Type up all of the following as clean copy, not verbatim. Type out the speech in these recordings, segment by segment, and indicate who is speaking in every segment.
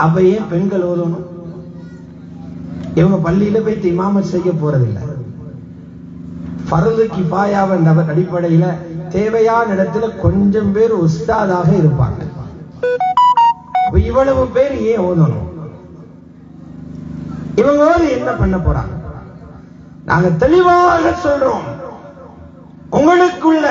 Speaker 1: அப்ப ஏன் பெண்கள் ஓதணும்? இவங்க பள்ளியில போய் இமாமத் செய்ய போறதில்லை. ஃபர்து கிஃபாயா என்ற அடிப்படையில தேவையான இடத்துல கொஞ்சம் பேர் உஸ்தாதாக இருப்பாங்க. இவ்வளவு பேர் ஏன் ஓதணும்? இவங்க என்ன பண்ண போறாங்க? நாங்க தெளிவாக சொல்றோம், உங்களுக்குள்ள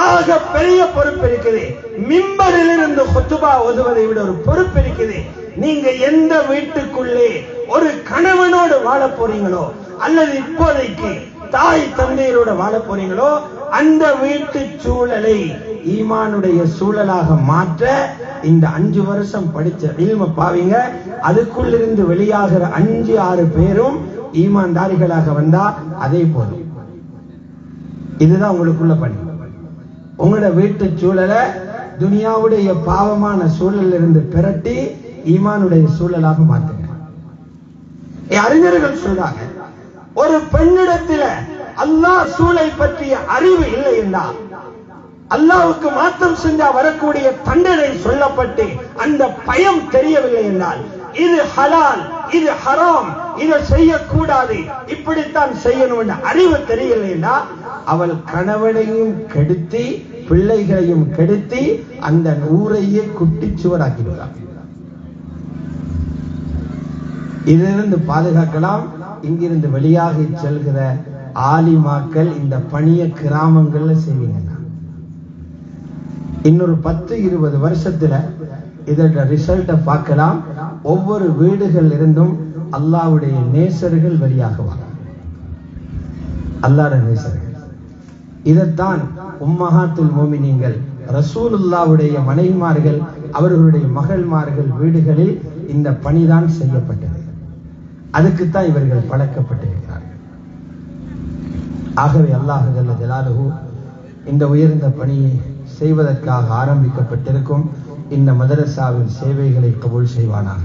Speaker 1: ஆக பெரிய பொறுப்பு இருக்குது. மிம்பரில் இருந்து குத்துபா ஓதுவதை விட ஒரு பொறுப்பு இருக்குது. நீங்க எந்த வீட்டுக்குள்ளே ஒரு கணவனோடு வாழ போறீங்களோ அல்லது இப்போதைக்கு தாய் தந்தையரோட வாழ போறீங்களோ அந்த வீட்டு சூழலை ஈமானுடைய சூழலாக மாற்ற இந்த 5 வருஷம் படிச்ச இல்ம பாவீங்க. அதுக்குள்ளிருந்து வெளியாகிற 5-6 பேரும் ஈமான்தாரிகளாக வந்தா அதே போதும். இதுதான் உங்களுக்குள்ள பணி. உங்களோட வீட்டு சூழலை துனியாவுடைய பாவமான சூழலில் இருந்து பிரட்டி ஈமானுடைய சூழலாக மாற்றுங்க. அறிஞர்கள் சொல்றாங்க, ஒரு பெண்ணிடத்தில் அல்லாஹ் சூழலை பற்றிய அறிவு இல்லை என்றால், அல்லாஹ்வுக்கு மாற்றம் செஞ்சா வரக்கூடிய தண்டனை சொல்லப்பட்டு அந்த பயம் தெரியவில்லை என்றால், இது ஹலால் இது ஹராம், இதை செய்யக்கூடாது இப்படித்தான் செய்யணும் என்ற அறிவு தெரியவில்லை என்றால் அவள் கணவனையும் கெடுத்தி பிள்ளைகளையும் கெடுத்தி அந்த ஊரையே குட்டிச்சுவராக்கிவிடுவார். இதிலிருந்து பாதுகாக்கலாம். இங்கிருந்து வெளியாகி செல்கிற ஆலிமாக்கள் இந்த பணியை கிராமங்கள்ல செய்வீங்க. இன்னொரு 10-20 வருஷத்துல இதோட ரிசல்ட்டை பார்க்கலாம். ஒவ்வொரு வீடுகள் இருந்தும் அல்லாஹ்வுடைய நேசர்கள் வெளியாகுவாங்க. அல்லாஹ்வுடைய நேசர்கள். இதைத்தான் உம்மஹாத்துல் மோமினீன்கள் ரசூலுல்லாஹ்வுடைய மனைவிமார்கள் அவர்களுடைய மகள்மார்கள் வீடுகளில் இந்த பணிதான் செய்யப்பட்டது. அதுக்குத்தான் இவர்கள் பழக்கப்பட்டிருக்கிறார்கள். ஆகவே அல்லாஹ் ஜல்ல ஜலாலுஹு இந்த உயர்ந்த பணியை செய்வதற்காக ஆரம்பிக்கப்பட்டிருக்கும் இந்த மதரசாவின் சேவைகளை கபூல் செய்வானாக.